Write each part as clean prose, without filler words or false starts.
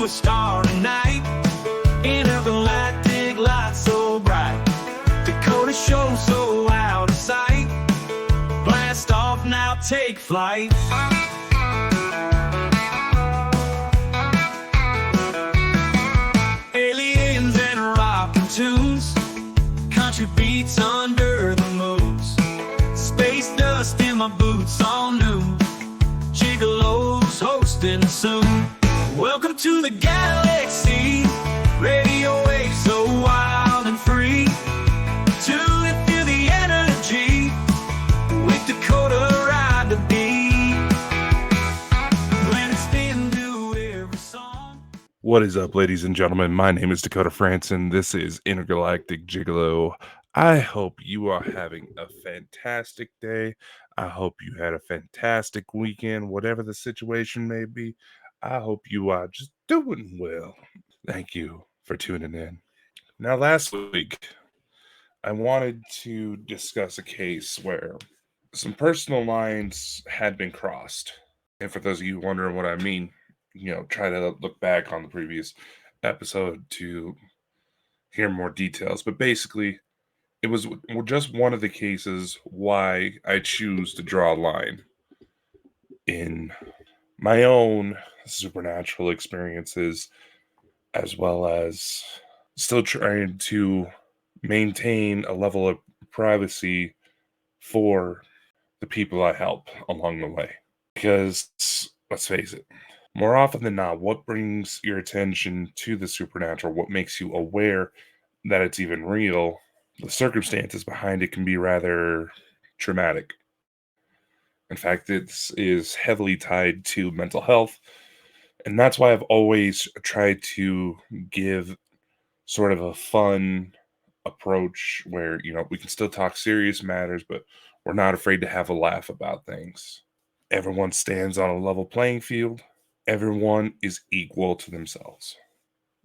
a starry night. Intergalactic light so bright. Dakota show so out of sight. Blast off now, take flight. Aliens and rockin' tunes, country beats under the moons. Space dust in my boots, all new. Gigolos hosting soon. Welcome to the galaxy. Radio waves so wild and free. Tune and feel the energy. With Dakota ride the beat. When it's been new every song. What is up, ladies and gentlemen? My name is Dakota Franson. This is Intergalactic Gigolo. I hope you are having a fantastic day. I hope you had a fantastic weekend, whatever the situation may be. I hope you are just doing well. Thank you for tuning in. Now, last week, I wanted to discuss a case where some personal lines had been crossed. And for those of you wondering what I mean, try to look back on the previous episode to hear more details. But basically, it was just one of the cases why I choose to draw a line in my own supernatural experiences, as well as still trying to maintain a level of privacy for the people I help along the way. Because, let's face it, more often than not, what brings your attention to the supernatural, what makes you aware that it's even real, the circumstances behind it can be rather traumatic. In fact, it is heavily tied to mental health. And that's why I've always tried to give sort of a fun approach where, we can still talk serious matters, but we're not afraid to have a laugh about things. Everyone stands on a level playing field. Everyone is equal to themselves,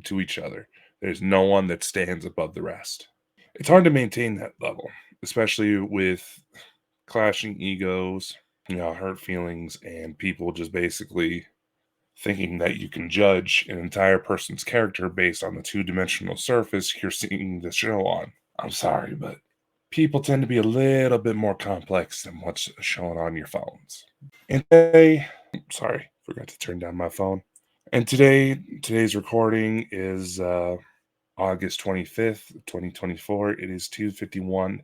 to each other. There's no one that stands above the rest. It's hard to maintain that level, especially with clashing egos, hurt feelings, and people just basically thinking that you can judge an entire person's character based on the two-dimensional surface you're seeing the show on. I'm sorry, but people tend to be a little bit more complex than what's shown on your phones. And today, sorry, forgot to turn down my phone. And today's recording is August 25th, 2024. It is 2:51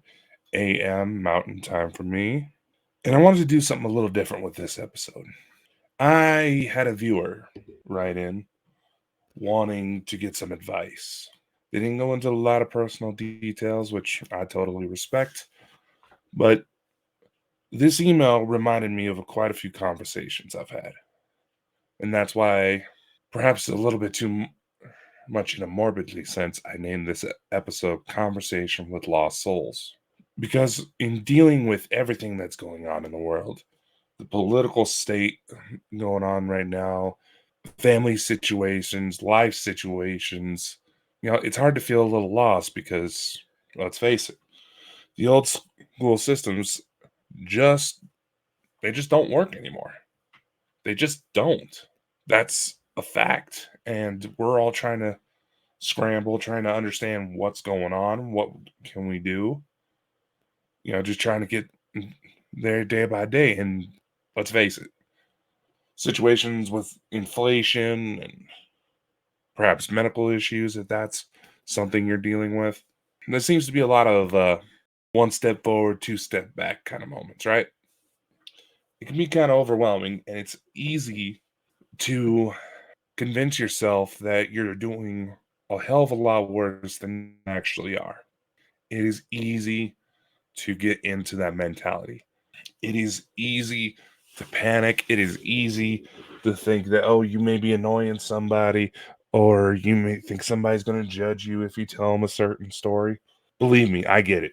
a.m. Mountain Time for me. And I wanted to do something a little different with this episode. I had a viewer write in wanting to get some advice. They didn't go into a lot of personal details, which I totally respect. But this email reminded me of quite a few conversations I've had. And that's why, perhaps a little bit too much in a morbidly sense, I named this episode Conversation with Lost Souls. Because in dealing with everything that's going on in the world, the political state going on right now, family situations, life situations, it's hard to feel a little lost because, let's face it, the old school systems they just don't work anymore. They just don't. That's a fact. And we're all trying to scramble, trying to understand what's going on, what can we do, just trying to get there day by day. And let's face it, situations with inflation and perhaps medical issues, if that's something you're dealing with, there seems to be a lot of one step forward, two step back kind of moments, right? It can be kind of overwhelming, and it's easy to convince yourself that you're doing a hell of a lot worse than you actually are. It is easy to get into that mentality. It is easy to panic. It is easy to think that, you may be annoying somebody, or you may think somebody's going to judge you if you tell them a certain story. Believe me, I get it.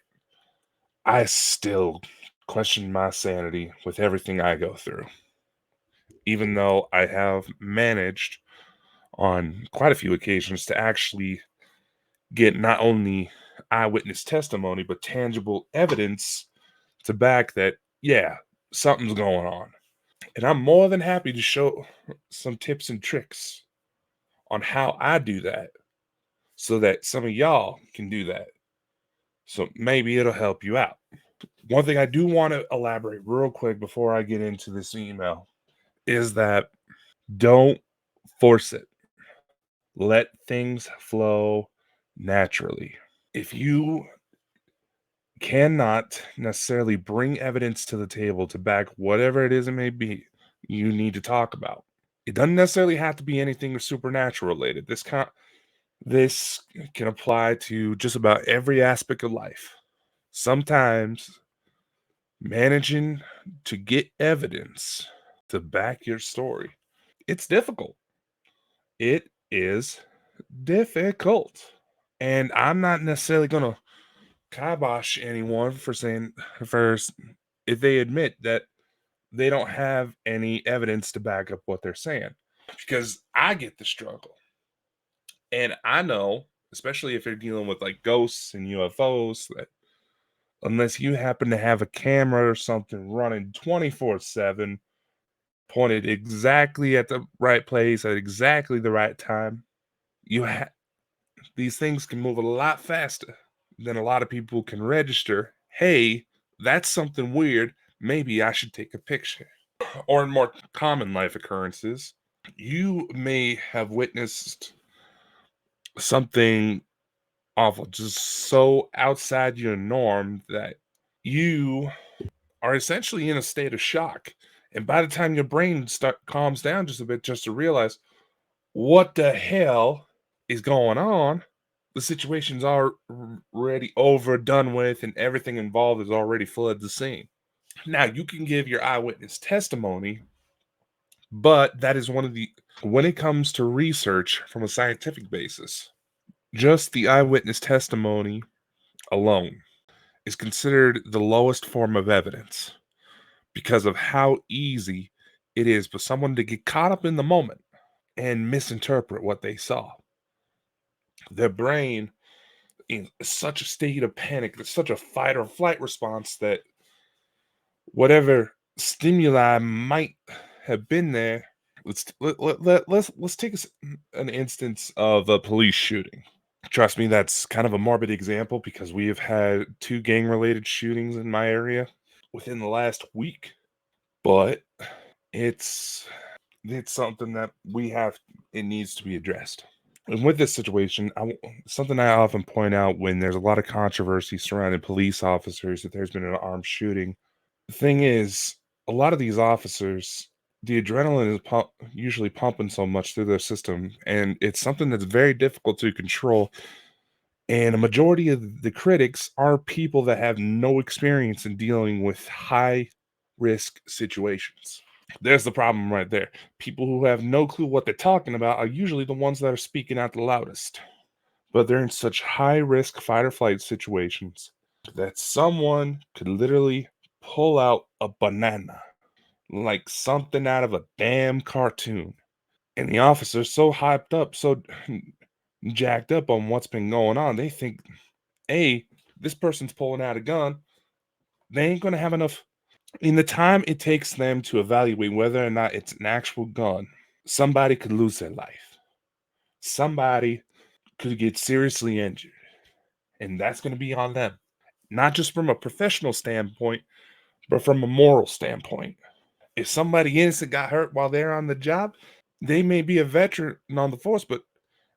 I still question my sanity with everything I go through, even though I have managed on quite a few occasions to actually get not only eyewitness testimony, but tangible evidence to back that, yeah, something's going on. And I'm more than happy to show some tips and tricks on how I do that so that some of y'all can do that. So maybe it'll help you out. One thing I do want to elaborate real quick before I get into this email is that don't force it. Let things flow naturally. If you cannot necessarily bring evidence to the table to back whatever it is it may be you need to talk about, it doesn't necessarily have to be anything supernatural related. This can apply to just about every aspect of life. Sometimes managing to get evidence to back your story, it's difficult. It is difficult. And I'm not necessarily going to kibosh anyone for saying first if they admit that they don't have any evidence to back up what they're saying, because I get the struggle. And I know, especially if you're dealing with like ghosts and UFOs, that unless you happen to have a camera or something running 24/7, pointed exactly at the right place at exactly the right time, these things can move a lot faster than a lot of people can register. Hey, that's something weird. Maybe I should take a picture. Or in more common life occurrences, you may have witnessed something awful, just so outside your norm that you are essentially in a state of shock. And by the time your brain calms down just a bit, just to realize what the hell is going on, the situation's already over, done with, and everything involved is already fled the scene. Now, you can give your eyewitness testimony, but that is when it comes to research from a scientific basis, just the eyewitness testimony alone is considered the lowest form of evidence because of how easy it is for someone to get caught up in the moment and misinterpret what they saw. Their brain in such a state of panic, it's such a fight or flight response that whatever stimuli might have been there. Let's take an instance of a police shooting. Trust me, that's kind of a morbid example because we have had 2 gang-related shootings in my area within the last week, but it's it's something that it needs to be addressed. And with this situation, something I often point out when there's a lot of controversy surrounding police officers that there's been an armed shooting. The thing is, a lot of these officers, the adrenaline is usually pumping so much through their system, and it's something that's very difficult to control. And a majority of the critics are people that have no experience in dealing with high risk situations. There's the problem right there. People who have no clue what they're talking about are usually the ones that are speaking out the loudest. But they're in such high risk fight or flight situations that someone could literally pull out a banana like something out of a damn cartoon. And the officer's so hyped up, so jacked up on what's been going on, they think, hey, this person's pulling out a gun. They ain't going to have enough. In the time it takes them to evaluate whether or not it's an actual gun, somebody could lose their life. Somebody could get seriously injured. And that's going to be on them. Not just from a professional standpoint, but from a moral standpoint. If somebody innocent got hurt while they're on the job, they may be a veteran on the force,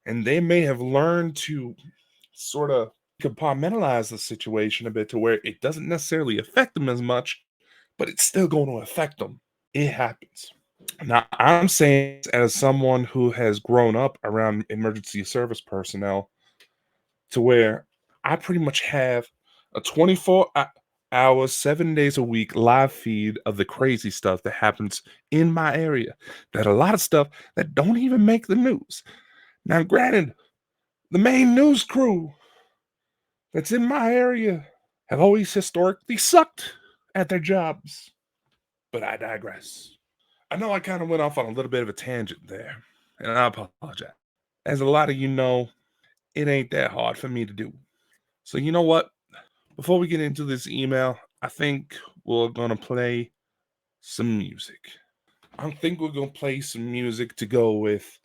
and they may have learned to sort of compartmentalize the situation a bit to where it doesn't necessarily affect them as much, but it's still going to affect them. It happens. Now, I'm saying this as someone who has grown up around emergency service personnel to where I pretty much have a 24 hours, 7 days a week live feed of the crazy stuff that happens in my area. That a lot of stuff that don't even make the news. Now, granted, the main news crew that's in my area have always historically sucked at their jobs. But I digress. I know I kind of went off on a little bit of a tangent there, and I apologize. As a lot of you know, it ain't that hard for me to do. So, you know what? Before we get into this email, I think we're going to play some music. I think we're going to play some music to go with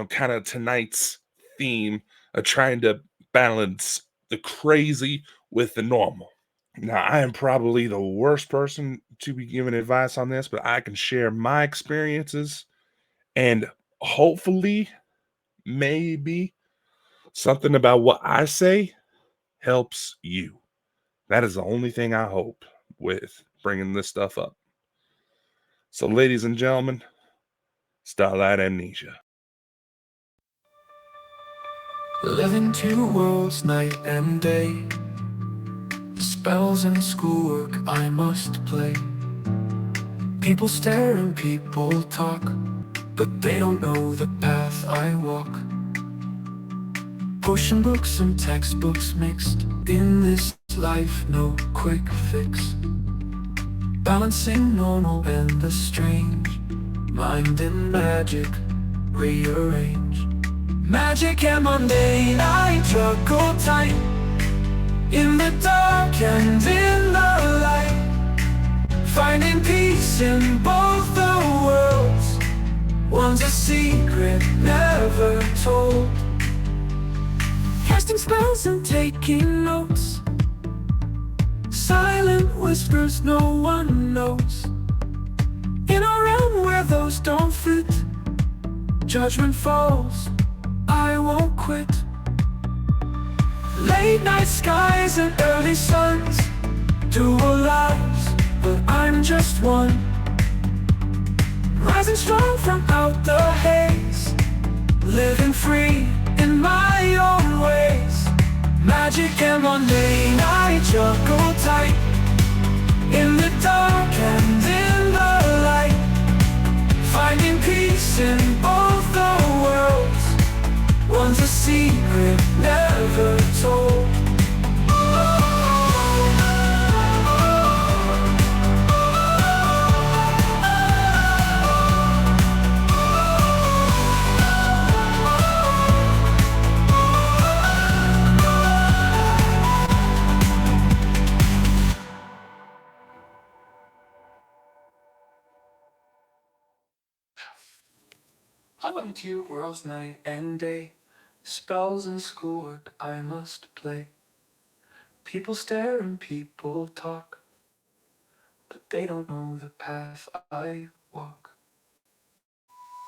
kind of tonight's theme of trying to balance the crazy with the normal. Now, I am probably the worst person to be giving advice on this, but I can share my experiences and hopefully, maybe something about what I say helps you. That is the only thing I hope with bringing this stuff up. So, ladies and gentlemen, Starlight Amnesia. Living two worlds, night and day. Spells and schoolwork I must play. People stare and people talk, but they don't know the path I walk. Potion books and textbooks mixed. In this life, no quick fix. Balancing normal and the strange. Mind and magic rearrange. Magic and mundane, I juggle tight. In the dark and in the light, finding peace in both the worlds. One's a secret never told. Casting spells and taking notes. Silent whispers no one knows. In a realm where those don't fit, judgment falls, I won't quit. Late night skies and early suns, dual lives, but I'm just one. Rising strong from out the haze, living free in my own ways. Magic and mundane, I juggle tight. In the dark and in the light, finding peace in both the worlds. One's a secret never told. I went to worlds night and day. Spells and schoolwork I must play. People stare and people talk, but they don't know the path I walk.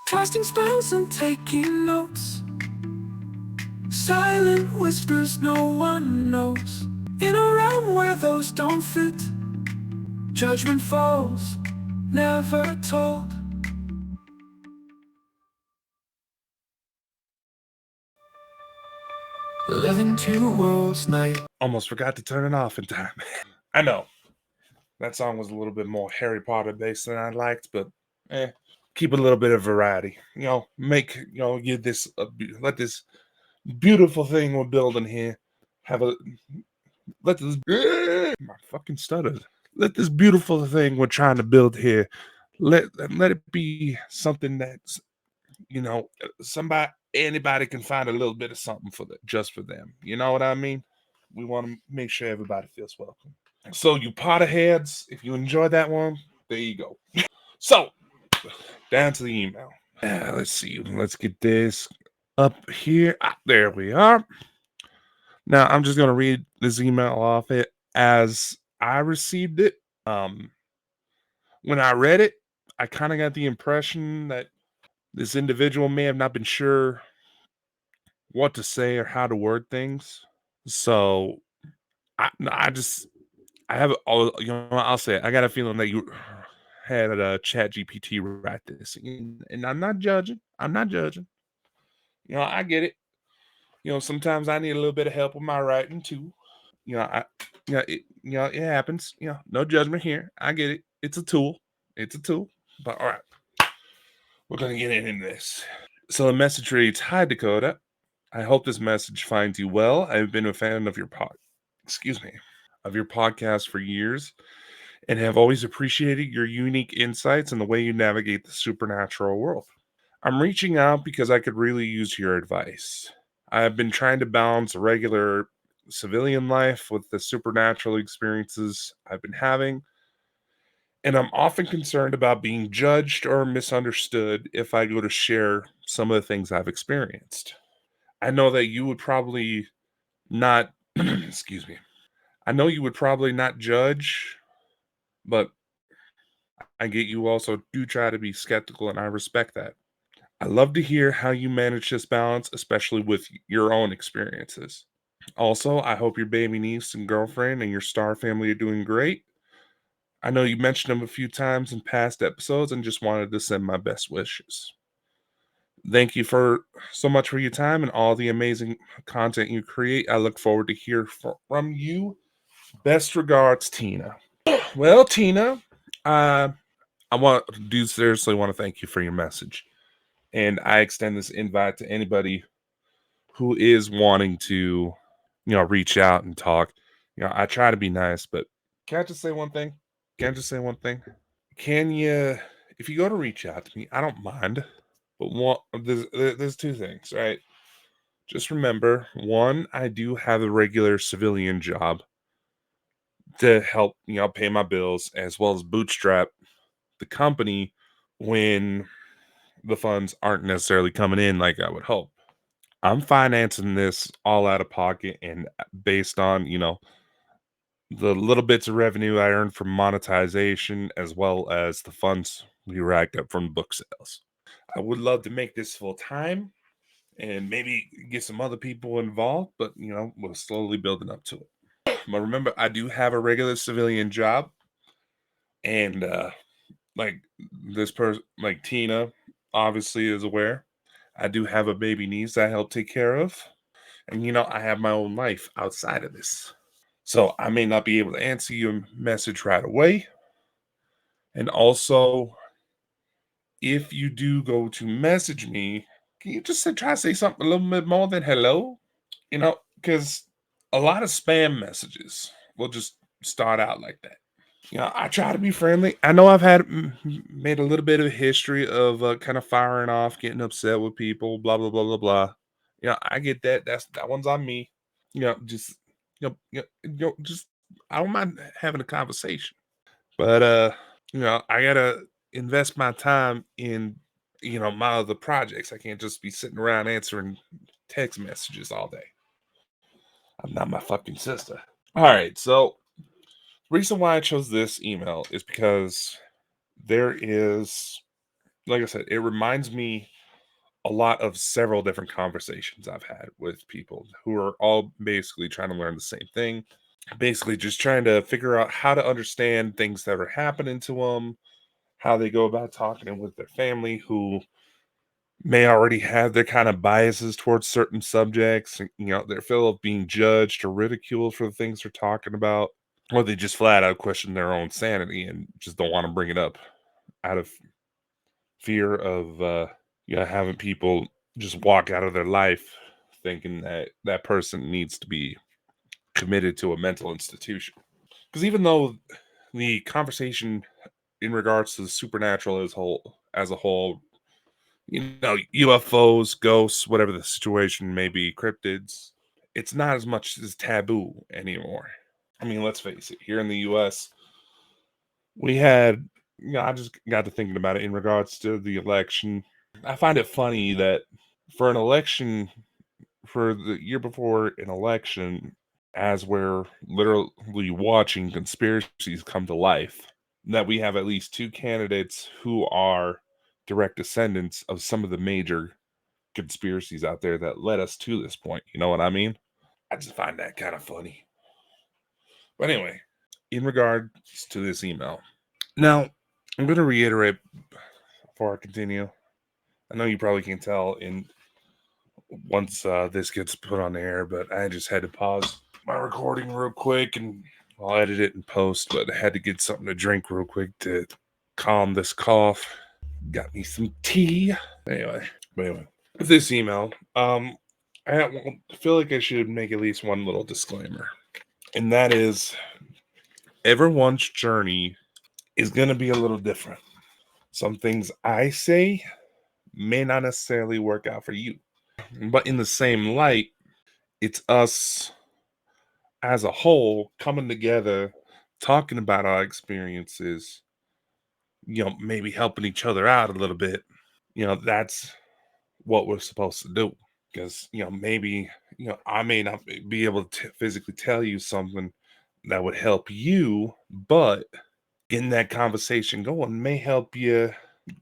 Casting spells and taking notes. Silent whispers no one knows. In a realm where those don't fit, judgment falls, never told. Living two worlds night. Almost forgot to turn it off in time. I know that song was a little bit more Harry Potter based than I liked, but keep a little bit of variety. Give this let this beautiful thing we're building here have a let this my fucking stuttered. Let this beautiful thing we're trying to build here let it be something that's somebody anybody can find a little bit of something for that just for them. You know what I mean? We want to make sure everybody feels welcome. So you Potterheads, if you enjoyed that one, there you go. So down to the email. Let's see. Let's get this up here. There we are. Now I'm just gonna read this email off it as I received it. Um, when I read it, I kind of got the impression that this individual may have not been sure what to say or how to word things. So I have all I'll say it. I got a feeling that you had a chat GPT write this. And I'm not judging. I'm not judging. I get it. Sometimes I need a little bit of help with my writing too. I it happens. No judgment here. I get it. It's a tool. It's a tool. But all right. We're gonna get into this. So the message reads, "Hi Dakota. I hope this message finds you well. I've been a fan of your of your podcast for years and have always appreciated your unique insights and the way you navigate the supernatural world. I'm reaching out because I could really use your advice. I have been trying to balance a regular civilian life with the supernatural experiences I've been having, And I'm often concerned about being judged or misunderstood if I go to share some of the things I've experienced. I know that you would probably not, excuse me, I know you would probably not judge, but I get you also do try to be skeptical, and I respect that. I love to hear how you manage this balance, especially with your own experiences. Also, I hope your baby niece and girlfriend and your star family are doing great. I know you mentioned them a few times in past episodes and just wanted to send my best wishes. Thank you for so much for your time and all the amazing content you create. I look forward to hear from you. Best regards, Tina. Well, Tina, uh, I seriously want to thank you for your message, and I extend this invite to anybody who is wanting to, reach out and talk. I try to be nice, but can I just say one thing? Can I just say one thing? Can you, if you go to reach out to me, I don't mind. But there's two things, right? Just remember, one, I do have a regular civilian job to help, pay my bills as well as bootstrap the company when the funds aren't necessarily coming in like I would hope. I'm financing this all out of pocket and based on, the little bits of revenue I earned from monetization as well as the funds we racked up from book sales. I would love to make this full time and maybe get some other people involved, but we're slowly building up to it. But remember, I do have a regular civilian job, and like this person, like Tina, obviously is aware. I do have a baby niece I help take care of, and I have my own life outside of this. So I may not be able to answer your message right away. And also, if you do go to message me, can you just try to say something a little bit more than hello? Because a lot of spam messages will just start out like that. I try to be friendly. I know I've made a little bit of a history of kind of firing off, getting upset with people, blah blah blah blah blah. I get that. That one's on me. Just just I don't mind having a conversation, but I gotta invest my time in my other projects. I can't just be sitting around answering text messages all day. I'm not my fucking sister. All right, so reason why I chose this email is because there is, like I said, it reminds me a lot of several different conversations I've had with people who are all basically trying to learn the same thing. Basically, just trying to figure out how to understand things that are happening to them, how they go about talking with their family who may already have their kind of biases towards certain subjects. They're feel of being judged or ridiculed for the things they're talking about, or they just flat out question their own sanity and just don't want to bring it up out of fear of having people just walk out of their life thinking that that person needs to be committed to a mental institution. Because even though the conversation in regards to the supernatural as a whole, UFOs, ghosts, whatever the situation may be, cryptids, it's not as much as taboo anymore. I mean, let's face it, here in the US, we had, I just got to thinking about it in regards to the election. I find it funny that for an election, for the year before an election, as we're literally watching conspiracies come to life, that we have at least two candidates who are direct descendants of some of the major conspiracies out there that led us to this point. You know what I mean? I just find that kind of funny. But anyway, in regards to this email, now I'm going to reiterate before I continue. I know you probably can tell in once this gets put on the air, but I just had to pause my recording real quick and I'll edit it in post. But I had to get something to drink real quick to calm this cough. Got me some tea. Anyway, with this email, I feel like I should make at least one little disclaimer, and that is everyone's journey is going to be a little different. Some things I say may not necessarily work out for you, but in the same light, it's us as a whole coming together, talking about our experiences, maybe helping each other out a little bit. That's what we're supposed to do. Because, maybe, I may not be able to physically tell you something that would help you, but getting that conversation going may help you.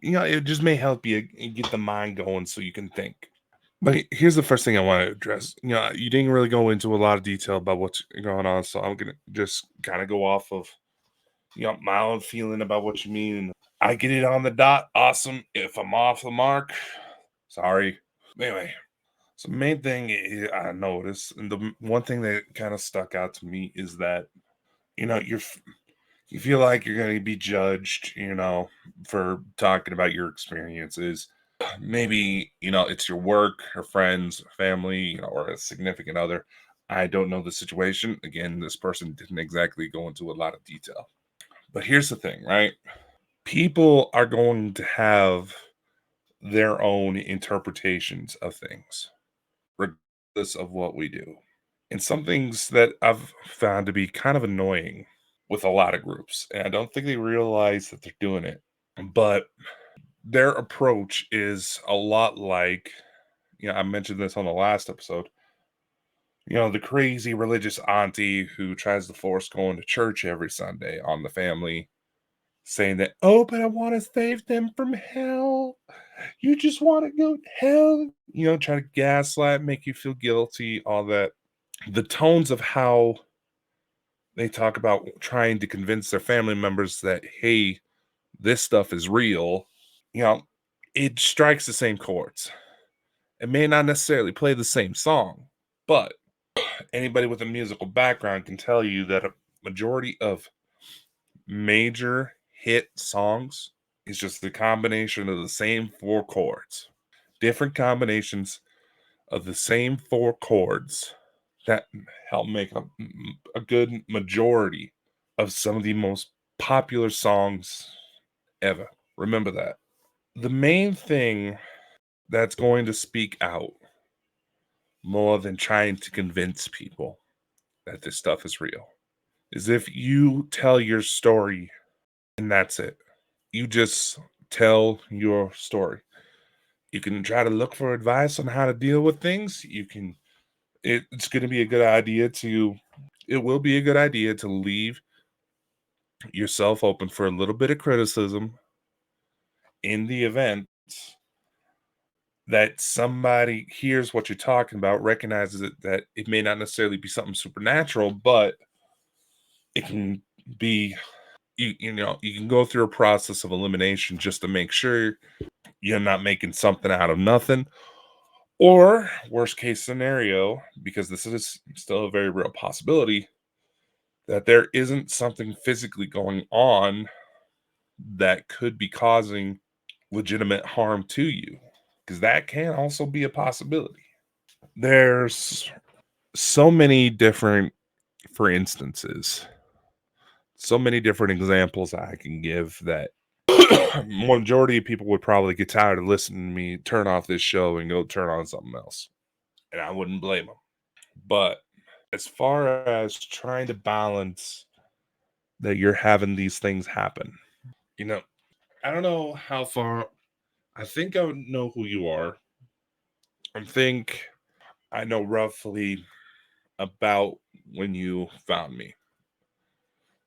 It just may help you get the mind going so you can think. But here's the first thing I want to address. You didn't really go into a lot of detail about what's going on, so I'm gonna just kind of go off of my own feeling about what you mean. I get it on the dot. Awesome. If I'm off the mark, sorry. Anyway, so the main thing I noticed, and the one thing that kind of stuck out to me is that you feel like you're going to be judged, for talking about your experiences. Maybe it's your work or friends, family, or a significant other. I don't know the situation. Again, this person didn't exactly go into a lot of detail. But here's the thing, right? People are going to have their own interpretations of things, regardless of what we do. And some things that I've found to be kind of annoying with a lot of groups, and I don't think they realize that they're doing it. But their approach is a lot like, I mentioned this on the last episode, the crazy religious auntie who tries to force going to church every Sunday on the family, saying that, oh, but I want to save them from hell. You just want to go to hell. Try to gaslight, make you feel guilty, all that. The tones of how they talk about trying to convince their family members that, hey, this stuff is real, you know, it strikes the same chords. It may not necessarily play the same song, but anybody with a musical background can tell you that a majority of major hit songs is just the combination of the same four chords, different combinations of the same four chords that help make a good majority of some of the most popular songs ever. Remember that. The main thing that's going to speak out more than trying to convince people that this stuff is real is if you tell your story and that's it. You just tell your story. You can try to look for advice on how to deal with things. It's going to be a good idea to it will be a good idea to leave yourself open for a little bit of criticism in the event that somebody hears what you're talking about, recognizes that it may not necessarily be something supernatural, but it can be you can go through a process of elimination just to make sure you're not making something out of nothing. Or worst case scenario, because this is still a very real possibility, that there isn't something physically going on that could be causing legitimate harm to you, because that can also be a possibility. There's so many different, for instances, so many different examples I can give that majority of people would probably get tired of listening to me turn off this show and go turn on something else. And I wouldn't blame them. But as far as trying to balance that you're having these things happen, you know, I don't know how far, I think I would know who you are. I think I know roughly about when you found me.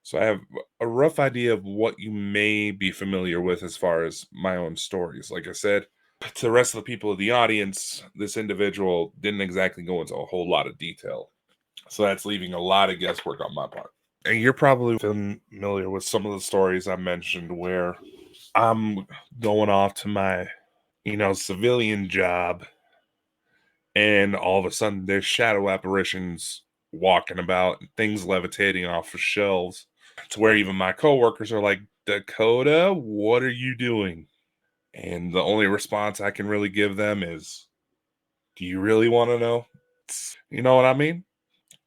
So I have a rough idea of what you may be familiar with as far as my own stories. Like I said, to the rest of the people of the audience, this individual didn't exactly go into a whole lot of detail. So that's leaving a lot of guesswork on my part. And you're probably familiar with some of the stories I mentioned where I'm going off to my, civilian job, and all of a sudden there's shadow apparitions walking about, and things levitating off of shelves, to where even my coworkers are like, Dakota, what are you doing? And the only response I can really give them is, do you really want to know? You know what I mean?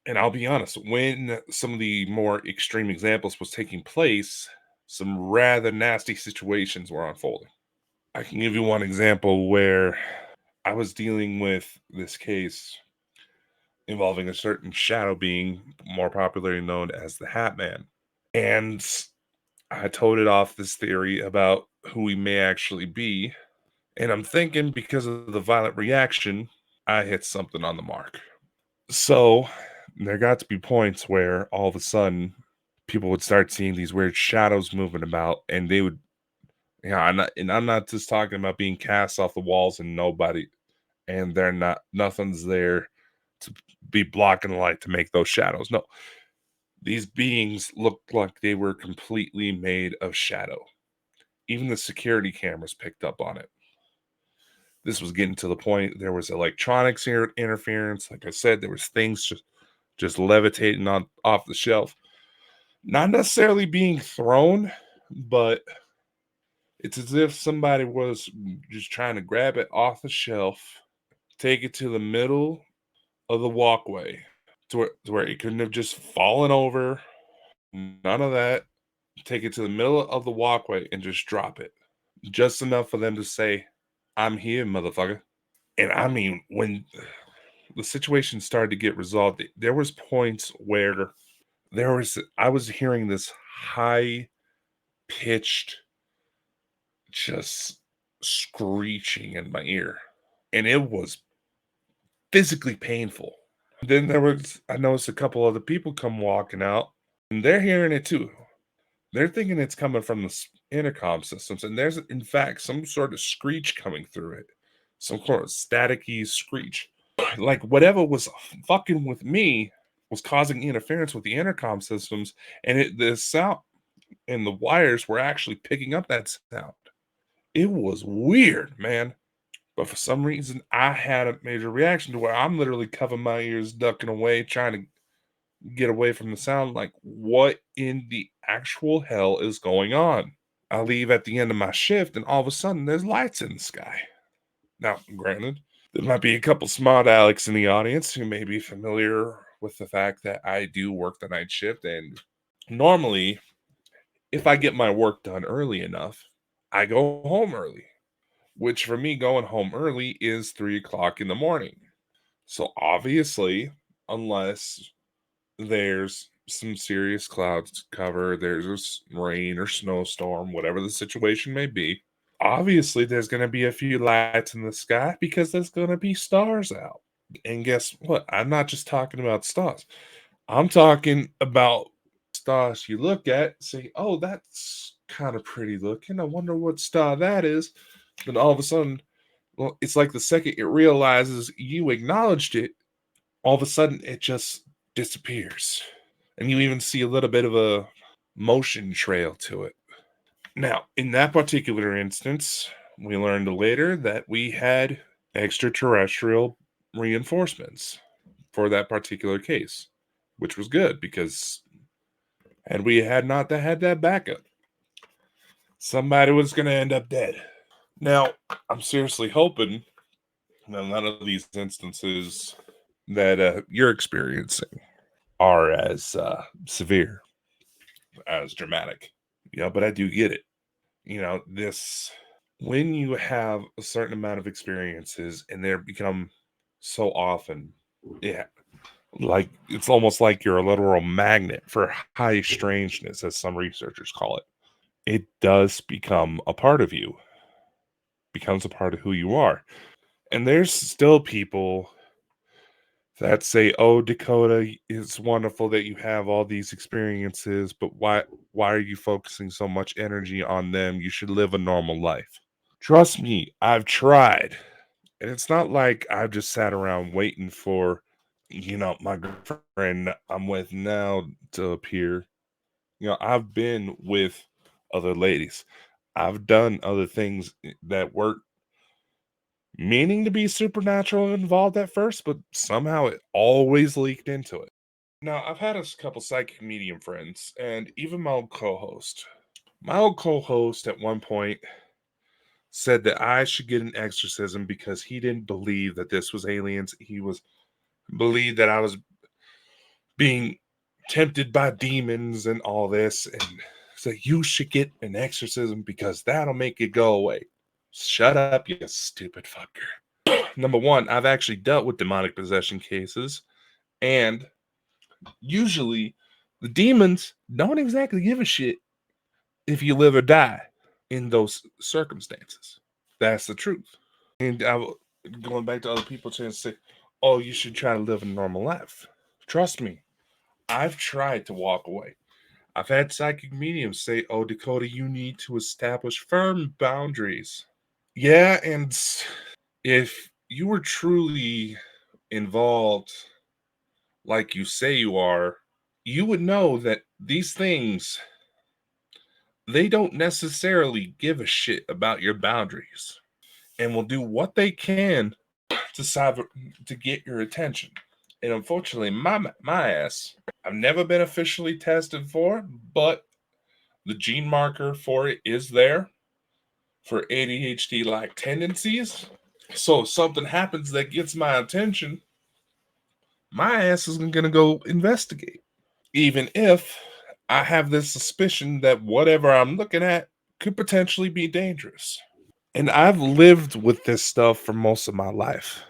And I'll be honest, when some of the more extreme examples was taking place, some rather nasty situations were unfolding. I can give you one example where I was dealing with this case involving a certain shadow being more popularly known as the Hat Man. And I toted off this theory about who we may actually be, and I'm thinking because of the violent reaction, I hit something on the mark. So there got to be points where all of a sudden people would start seeing these weird shadows moving about, and they would, yeah, I'm not just talking about being cast off the walls and they're not, nothing's there to be blocking the light to make those shadows. No, these beings looked like they were completely made of shadow. Even the security cameras picked up on it. This was getting to the point there was electronics interference. Like I said, there was things just levitating on off the shelf. Not necessarily being thrown, but it's as if somebody was just trying to grab it off the shelf, take it to the middle of the walkway to where it couldn't have just fallen over. None of that. Take it to the middle of the walkway and just drop it. Just enough for them to say, "I'm here, motherfucker." And I mean, when the situation started to get resolved, there was points where I was hearing this high pitched just screeching in my ear, and it was physically painful. Then I noticed a couple other people come walking out, and they're hearing it too. They're thinking it's coming from the intercom systems, and there's in fact some sort of screech coming through it, some sort of staticky screech. Like whatever was fucking with me was causing interference with the intercom systems, and the sound and the wires were actually picking up that sound. It was weird, man. But for some reason, I had a major reaction to where I'm literally covering my ears, ducking away, trying to get away from the sound. Like, what in the actual hell is going on? I leave at the end of my shift, and all of a sudden, there's lights in the sky. Now, granted, there might be a couple smart Alex in the audience who may be familiar with the fact that I do work the night shift. And normally, if I get my work done early enough, I go home early, which for me, going home early is 3 o'clock in the morning. So obviously, unless there's some serious clouds cover, there's rain or snowstorm, whatever the situation may be, obviously there's going to be a few lights in the sky because there's going to be stars out. And guess what? I'm not just talking about stars. I'm talking about stars you look at, say, oh, that's kind of pretty looking. I wonder what star that is. Then all of a sudden, well, it's like the second it realizes you acknowledged it, all of a sudden it just disappears. And you even see a little bit of a motion trail to it. Now, in that particular instance, we learned later that we had extraterrestrial reinforcements for that particular case, which was good because had we had not had that backup, somebody was going to end up dead. Now, I'm seriously hoping that none of these instances that you're experiencing are as severe, as dramatic. Yeah, but I do get it. This when you have a certain amount of experiences and they become so often, yeah, like it's almost like you're a literal magnet for high strangeness, as some researchers call it. It does become a part of you, becomes a part of who you are. And there's still people that say, "Oh, Dakota, it's wonderful that you have all these experiences, but why are you focusing so much energy on them? You should live a normal life." Trust me, I've tried. And it's not like I've just sat around waiting for, my girlfriend I'm with now to appear. I've been with other ladies. I've done other things that weren't meaning to be supernatural involved at first, but somehow it always leaked into it. Now, I've had a couple psychic medium friends, and even my old co host. My old co host at one point said that I should get an exorcism because he didn't believe that this was aliens. He was believed that I was being tempted by demons and all this, and so you should get an exorcism because that'll make it go away. Shut up, you stupid fucker. Number one, I've actually dealt with demonic possession cases, and usually the demons don't exactly give a shit if you live or die in those circumstances. That's the truth. And going back to other people trying to say, oh, you should try to live a normal life. Trust me, I've tried to walk away. I've had psychic mediums say, oh, Dakota, you need to establish firm boundaries. Yeah, and if you were truly involved like you say you are, you would know that these things, they don't necessarily give a shit about your boundaries and will do what they can to get your attention. And unfortunately, my ass, I've never been officially tested for it, but the gene marker for it is there for ADHD like tendencies. So if something happens that gets my attention, my ass is going to go investigate. Even if I have this suspicion that whatever I'm looking at could potentially be dangerous. And I've lived with this stuff for most of my life.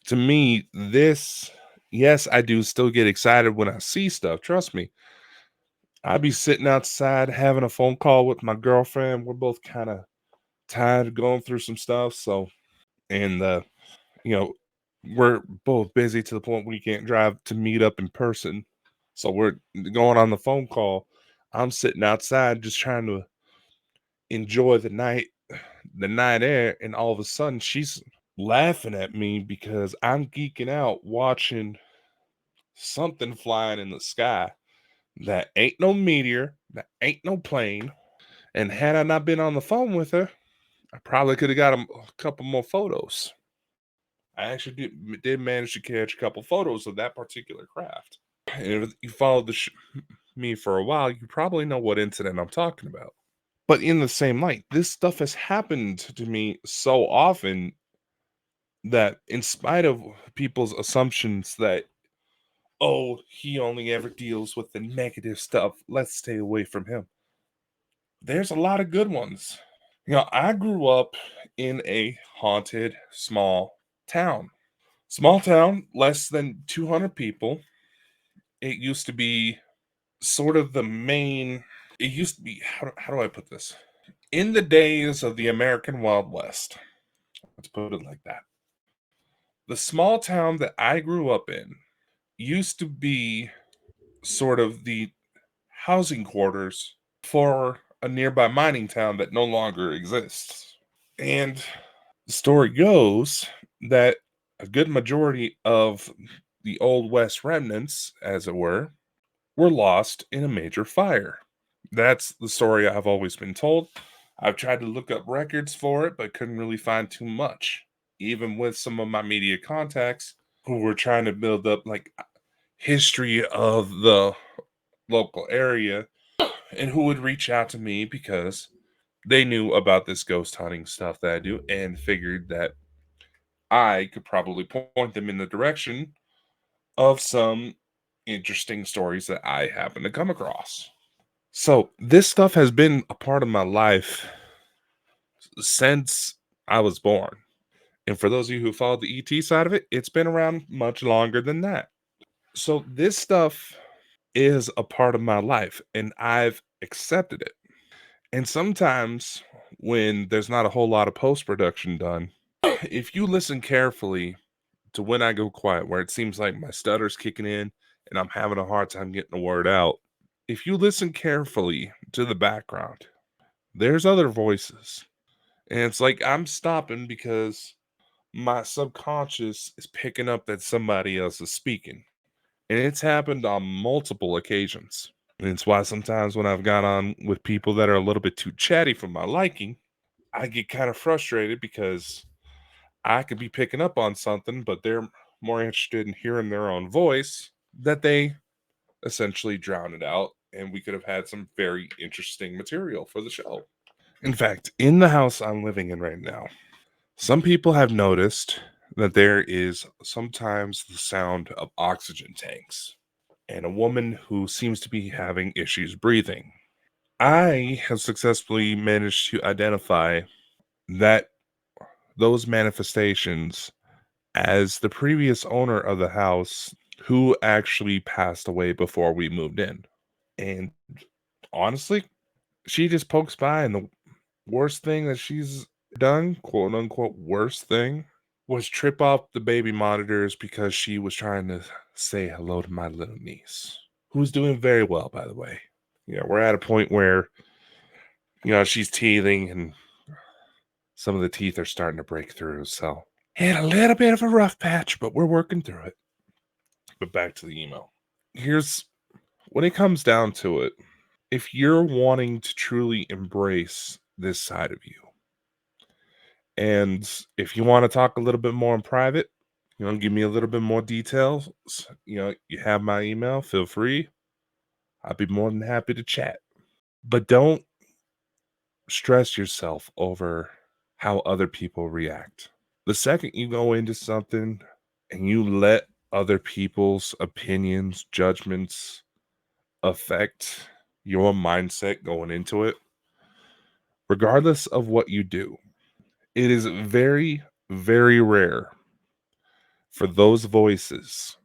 To me, this, yes, I do still get excited when I see stuff. Trust me. I'd be sitting outside having a phone call with my girlfriend. We're both kind of tired of going through some stuff. So, and, you know, we're both busy to the point we can't drive to meet up in person. So we're going on the phone call. I'm sitting outside just trying to enjoy the night air, and all of a sudden she's laughing at me because I'm geeking out watching something flying in the sky that ain't no meteor, that ain't no plane. And had I not been on the phone with her, I probably could have got a couple more photos. I actually did manage to catch a couple photos of that particular craft. And if you followed me for a while, you probably know what incident I'm talking about. But in the same light, this stuff has happened to me so often that, in spite of people's assumptions that, oh, he only ever deals with the negative stuff, let's stay away from him, there's a lot of good ones. I grew up in a haunted small town. Small town, less than 200 people. It used to be sort of the main, it used to be, how do I put this? In the days of the American Wild West, let's put it like that. The small town that I grew up in used to be sort of the housing quarters for a nearby mining town that no longer exists. And the story goes that a good majority of the Old West remnants, as it were lost in a major fire. That's the story I've always been told. I've tried to look up records for it, but couldn't really find too much. Even with some of my media contacts who were trying to build up like history of the local area and who would reach out to me because they knew about this ghost hunting stuff that I do and figured that I could probably point them in the direction of some interesting stories that I happen to come across. So, this stuff has been a part of my life since I was born. And for those of you who follow the ET side of it, it's been around much longer than that. So, this stuff is a part of my life and I've accepted it. And sometimes when there's not a whole lot of post production done, if you listen carefully to when I go quiet, where it seems like my stutter's kicking in and I'm having a hard time getting the word out, if you listen carefully to the background, there's other voices. And it's like I'm stopping because my subconscious is picking up that somebody else is speaking. And it's happened on multiple occasions. And it's why sometimes when I've gone on with people that are a little bit too chatty for my liking, I get kind of frustrated because I could be picking up on something, but they're more interested in hearing their own voice that they essentially drown it out. And we could have had some very interesting material for the show. In fact, in the house I'm living in right now, some people have noticed that there is sometimes the sound of oxygen tanks and a woman who seems to be having issues breathing. I have successfully managed to identify that those manifestations as the previous owner of the house who actually passed away before we moved in. And honestly, she just pokes by, and the worst thing that she's done, quote unquote, worst thing, was trip off the baby monitors because she was trying to say hello to my little niece, who's doing very well, by the way. We're at a point where, she's teething and some of the teeth are starting to break through. So, had a little bit of a rough patch, but we're working through it. But back to the email. Here's when it comes down to it, if you're wanting to truly embrace this side of you, and if you want to talk a little bit more in private, give me a little bit more details, you have my email, feel free. I'd be more than happy to chat. But don't stress yourself over how other people react. The second you go into something and you let other people's opinions, judgments affect your mindset going into it, regardless of what you do, it is very, very rare for those voices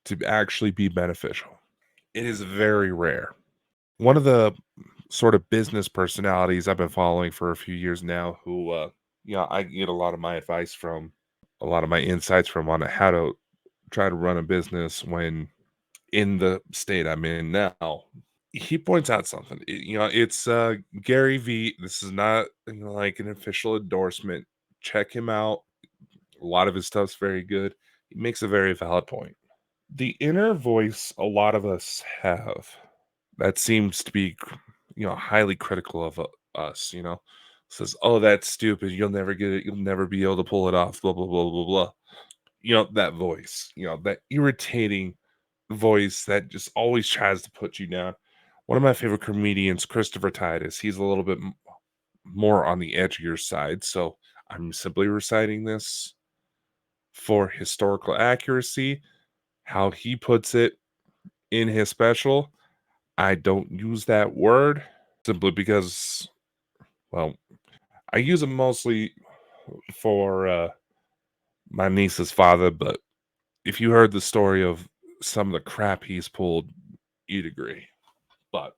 to actually be beneficial. It is very rare. One of the sort of business personalities I've been following for a few years now, who, I get a lot of my advice from, a lot of my insights from on how to try to run a business when in the state I'm in now. He points out something. It's Gary V. This is not like an official endorsement. Check him out. A lot of his stuff's very good. He makes a very valid point. The inner voice a lot of us have that seems to be, highly critical of us, says, "Oh, that's stupid. You'll never get it. You'll never be able to pull it off." Blah blah blah blah blah. That voice. That irritating voice that just always tries to put you down. One of my favorite comedians, Christopher Titus, he's a little bit more on the edgier side. So I'm simply reciting this for historical accuracy. How he puts it in his special, I don't use that word simply because, well, I use it mostly for my niece's father. But if you heard the story of some of the crap he's pulled, you'd agree. But,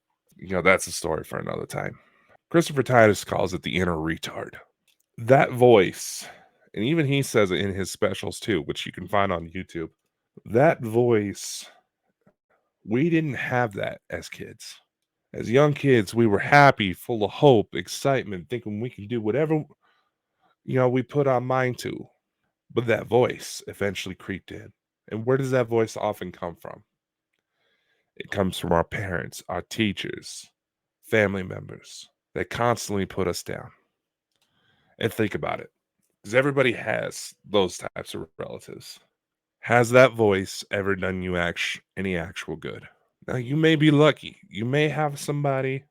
that's a story for another time. Christopher Titus calls it the inner retard. That voice, and even he says it in his specials too, which you can find on YouTube. That voice, we didn't have that as kids. As young kids, we were happy, full of hope, excitement, thinking we can do whatever, we put our mind to. But that voice eventually creeped in. And where does that voice often come from? It comes from our parents, our teachers, family members that constantly put us down. And think about it, because everybody has those types of relatives. Has that voice ever done you any actual good? Now, you may be lucky. You may have somebody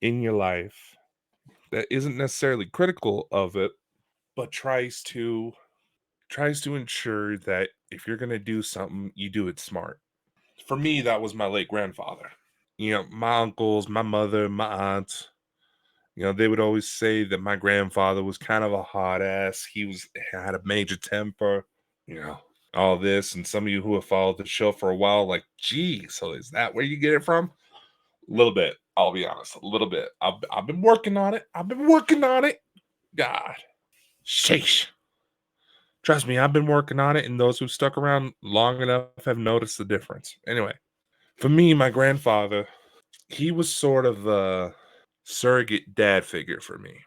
in your life that isn't necessarily critical of it, but tries to ensure that if you're going to do something, you do it smart. For me, that was my late grandfather. My uncles, my mother, my aunts, they would always say that my grandfather was kind of a hot ass. Had a major temper, you know, all this. And some of you who have followed the show for a while, like, gee, so is that where you get it from? A little bit. I'll be honest, a little bit. I've been working on it. I've been working on it. God, sheesh. Trust me, I've been working on it, and those who stuck around long enough have noticed the difference. Anyway, for me, my grandfather, he was sort of a surrogate dad figure for me.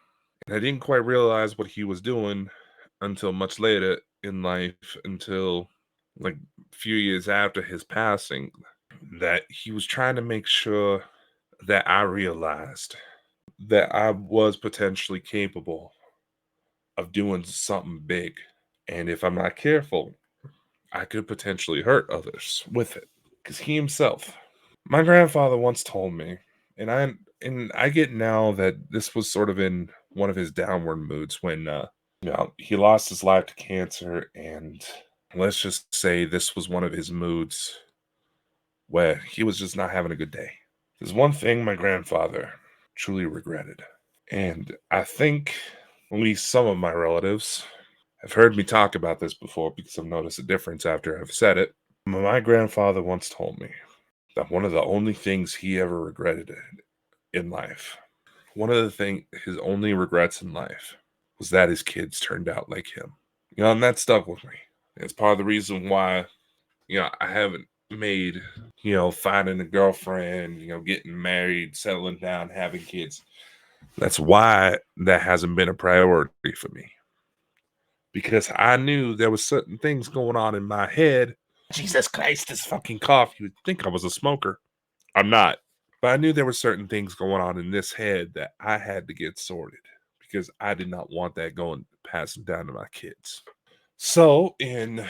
And I didn't quite realize what he was doing until much later in life, until like a few years after his passing, that he was trying to make sure that I realized that I was potentially capable of doing something big. And if I'm not careful, I could potentially hurt others with it. Because he himself, my grandfather once told me, and I get now that this was sort of in one of his downward moods when he lost his life to cancer, and let's just say this was one of his moods where he was just not having a good day. There's one thing my grandfather truly regretted, and I think at least some of my relatives have heard me talk about this before because I've noticed a difference after I've said it. My grandfather once told me that one of the only things he ever regretted in life. One of the things, his only regrets in life was that his kids turned out like him. And that stuck with me. It's part of the reason why, I haven't made, finding a girlfriend, getting married, settling down, having kids. That's why that hasn't been a priority for me. Because I knew there was certain things going on in my head. Jesus Christ, this fucking cough. You would think I was a smoker. I'm not. But I knew there were certain things going on in this head that I had to get sorted because I did not want that going passing down to my kids. So, in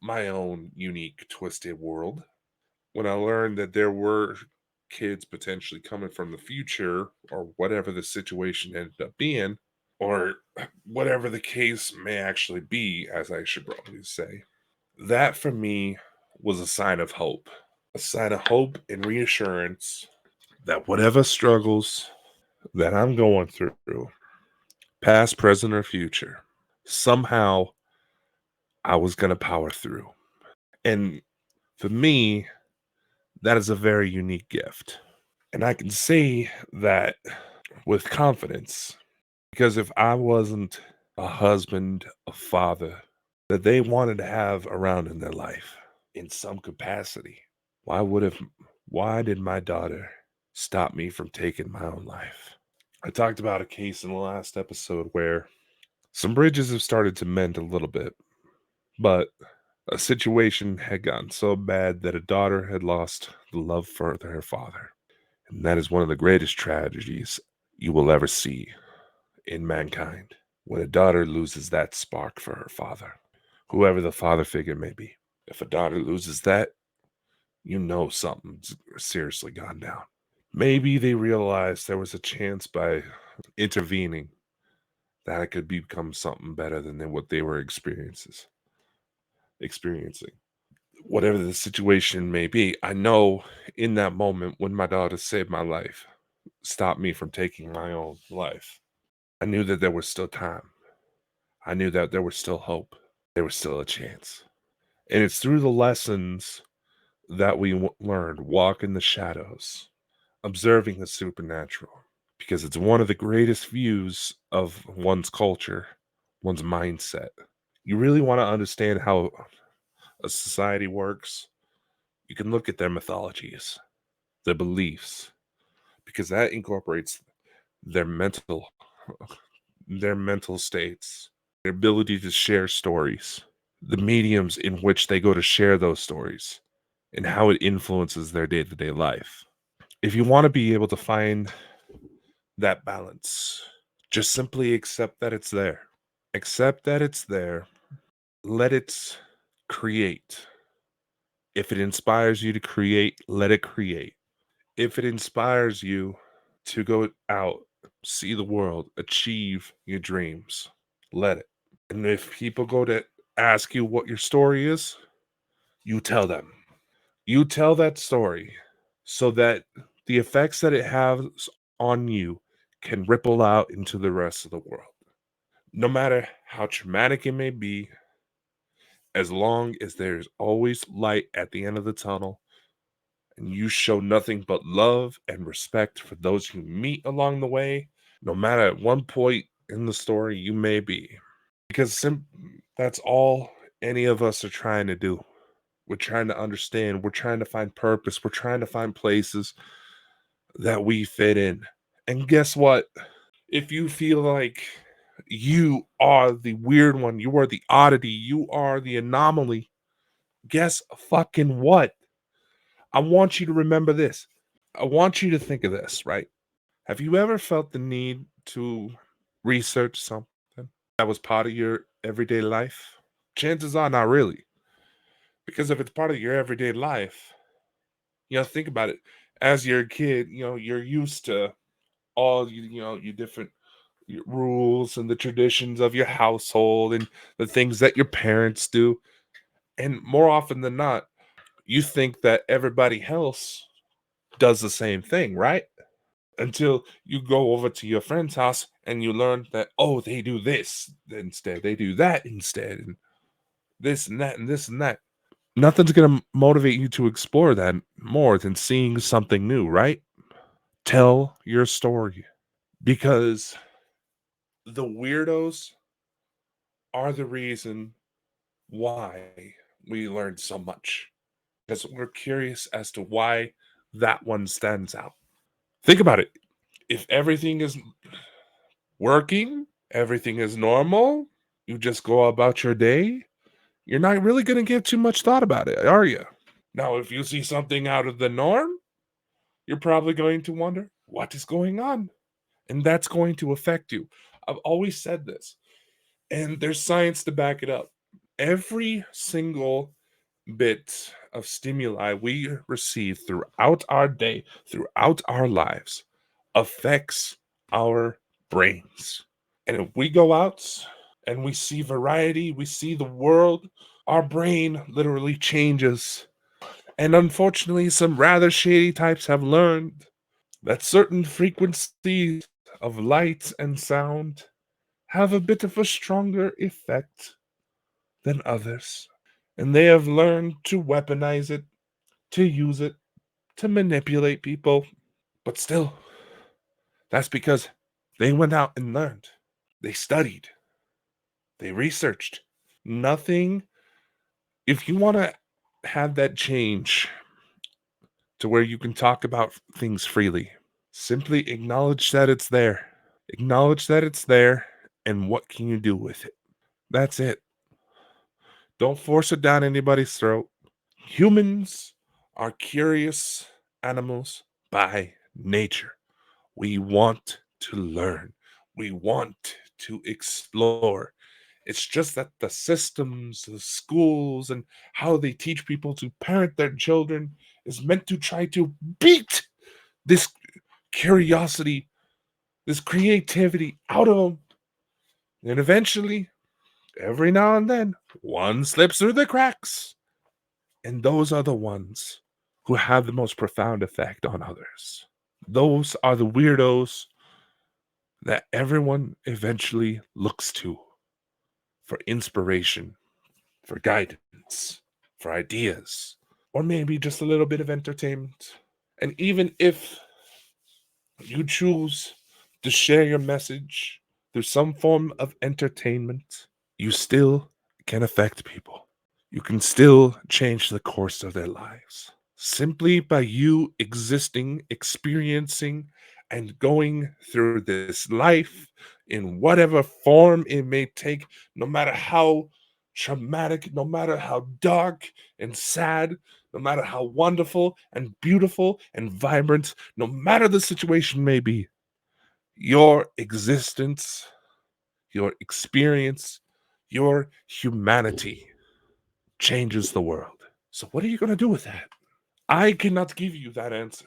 my own unique, twisted world, when I learned that there were kids potentially coming from the future or whatever the situation ended up being, or whatever the case may actually be, as I should probably say, that for me was a sign of hope. A sign of hope and reassurance that whatever struggles that I'm going through, past, present, or future, somehow I was going to power through. And for me, that is a very unique gift. And I can say that with confidence, because if I wasn't a husband, a father that they wanted to have around in their life in some capacity, why did my daughter stop me from taking my own life? I talked about a case in the last episode where some bridges have started to mend a little bit, but a situation had gotten so bad that a daughter had lost the love for her father. And that is one of the greatest tragedies you will ever see in mankind, when a daughter loses that spark for her father, whoever the father figure may be. If a daughter loses that, you know something's seriously gone down. Maybe they realized there was a chance by intervening that it could become something better than what they were experiencing. Whatever the situation may be, I know in that moment when my daughter saved my life, stopped me from taking my own life, I knew that there was still time. I knew that there was still hope. There was still a chance. And it's through the lessons that we learned, walk in the shadows, observing the supernatural, because it's one of the greatest views of one's culture, one's mindset. You really want to understand how a society works, you can look at their mythologies, their beliefs, because that incorporates their mental states, their ability to share stories, the mediums in which they go to share those stories, and how it influences their day-to-day life. If you want to be able to find that balance, just simply accept that it's there. Accept that it's there. Let it create. If it inspires you to create, let it create. If it inspires you to go out, see the world, achieve your dreams, let it. And if people go to ask you what your story is, you tell them. You tell that story so that the effects that it has on you can ripple out into the rest of the world. No matter how traumatic it may be, as long as there's always light at the end of the tunnel, and you show nothing but love and respect for those you meet along the way, no matter at one point in the story you may be. Because that's all any of us are trying to do. We're trying to understand. We're trying to find purpose. We're trying to find places that we fit in. And guess what? If you feel like you are the weird one, you are the oddity, you are the anomaly, guess fucking what? I want you to remember this. I want you to think of this, right? Have you ever felt the need to research something that was part of your everyday life? Chances are not really. Because if it's part of your everyday life, think about it. As you're a kid, you're used to all your different your rules and the traditions of your household and the things that your parents do. And more often than not, you think that everybody else does the same thing, right? Until you go over to your friend's house and you learn that, oh, they do this instead, they do that instead, and this and that and this and that. Nothing's going to motivate you to explore that more than seeing something new, right? Tell your story because the weirdos are the reason why we learn so much. Because we're curious as to why that one stands out. Think about it. If everything is working, everything is normal, you just go about your day, you're not really going to give too much thought about it, are you? Now, if you see something out of the norm, you're probably going to wonder, what is going on? And that's going to affect you. I've always said this, and there's science to back it up. Every single bit of stimuli we receive throughout our day, throughout our lives, affects our brains. And if we go out and we see variety, we see the world, our brain literally changes. And unfortunately, some rather shady types have learned that certain frequencies of light and sound have a bit of a stronger effect than others. And they have learned to weaponize it, to use it, to manipulate people. But still, that's because they went out and learned. They studied. They researched. Nothing, if you want to have that change to where you can talk about things freely, simply acknowledge that it's there. Acknowledge that it's there, and what can you do with it? That's it. Don't force it down anybody's throat. Humans are curious animals by nature. We want to learn. We want to explore. It's just that the systems, the schools, and how they teach people to parent their children is meant to try to beat this curiosity, this creativity out of them. And eventually, every now and then, one slips through the cracks. And those are the ones who have the most profound effect on others. Those are the weirdos that everyone eventually looks to for inspiration, for guidance, for ideas, or maybe just a little bit of entertainment. And even if you choose to share your message through some form of entertainment, you still can affect people. You can still change the course of their lives simply by you existing, experiencing, and going through this life in whatever form it may take, no matter how traumatic, no matter how dark and sad, no matter how wonderful and beautiful and vibrant, no matter the situation may be, your existence, your experience, your humanity changes the world. So, what are you going to do with that? I cannot give you that answer.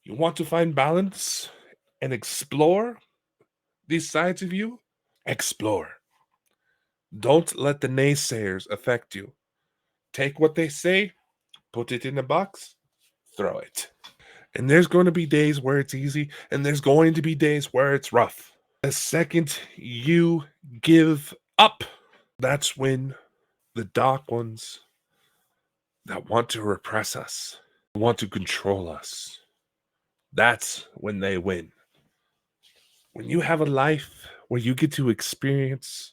You want to find balance and explore these sides of you? Explore. Don't let the naysayers affect you. Take what they say, put it in a box, throw it. And there's going to be days where it's easy, and there's going to be days where it's rough. The second you give up, that's when the dark ones that want to repress us, want to control us, that's when they win. When you have a life where you get to experience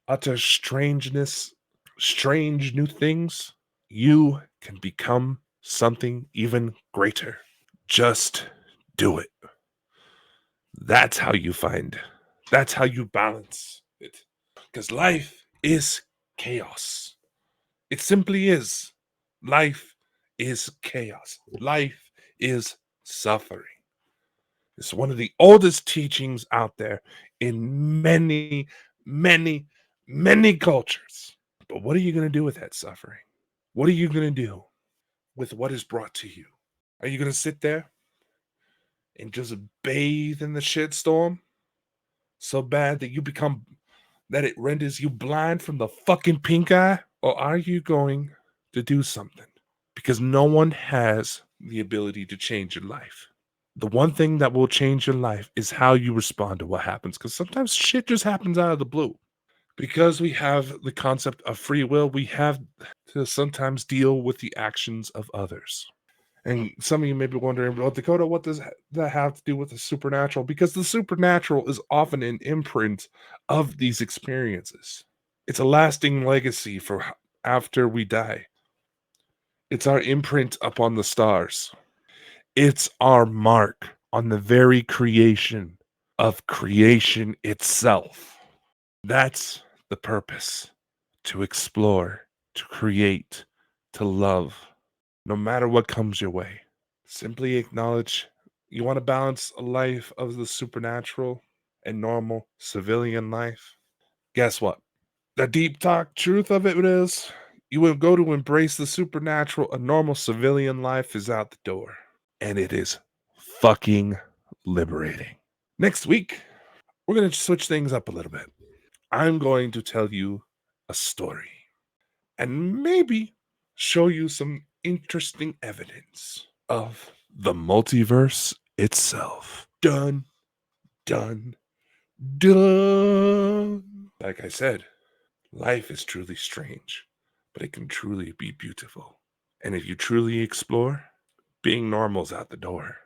utter strangeness, strange new things, you can become something even greater. Just do it. That's how you find, that's how you balance it. Because life is chaos. It simply is. Life is chaos. Life is suffering. It's one of the oldest teachings out there in many, many, many cultures. But what are you going to do with that suffering? What are you going to do with what is brought to you? Are you going to sit there and just bathe in the shitstorm so bad that you become, that it renders you blind from the fucking pink eye? Or are you going to do something? Because no one has the ability to change your life. The one thing that will change your life is how you respond to what happens. Because sometimes shit just happens out of the blue. Because we have the concept of free will, we have to sometimes deal with the actions of others. And some of you may be wondering, well, Dakota, what does that have to do with the supernatural? Because the supernatural is often an imprint of these experiences. It's a lasting legacy for after we die. It's our imprint upon the stars. It's our mark on the very creation of creation itself. That's the purpose. To explore, to create, to love, no matter what comes your way. Simply acknowledge you want to balance a life of the supernatural and normal civilian life. Guess what? The deep talk truth of it is you will go to embrace the supernatural, a normal civilian life is out the door. And it is fucking liberating. Next week, we're going to switch things up a little bit. I'm going to tell you a story and maybe show you some interesting evidence of the multiverse itself. Dun, dun, dun. Like I said, life is truly strange, but it can truly be beautiful. And if you truly explore, being normal's out the door.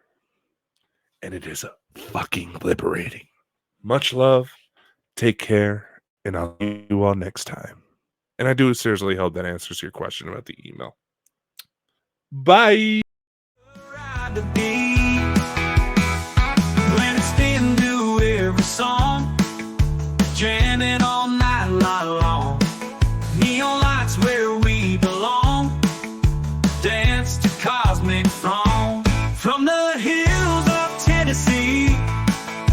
And it is fucking liberating. Much love, take care, and I'll see you all next time. And I do seriously hope that answers your question about the email. Bye. Ride to be when it's into every song, jamming all night long. Neon lights where we belong, dance to cosmic from the hills of Tennessee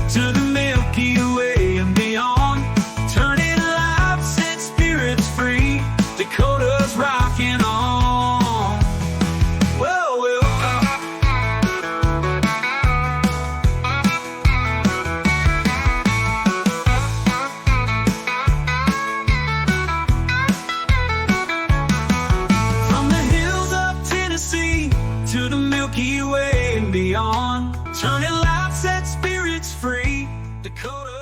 to the Milky Way and beyond, turning lives and spirits free. Dakota's rocking on. Whoa, whoa. From the hills of Tennessee to the Milky Way and beyond, turning lives and spirits free. Dakota.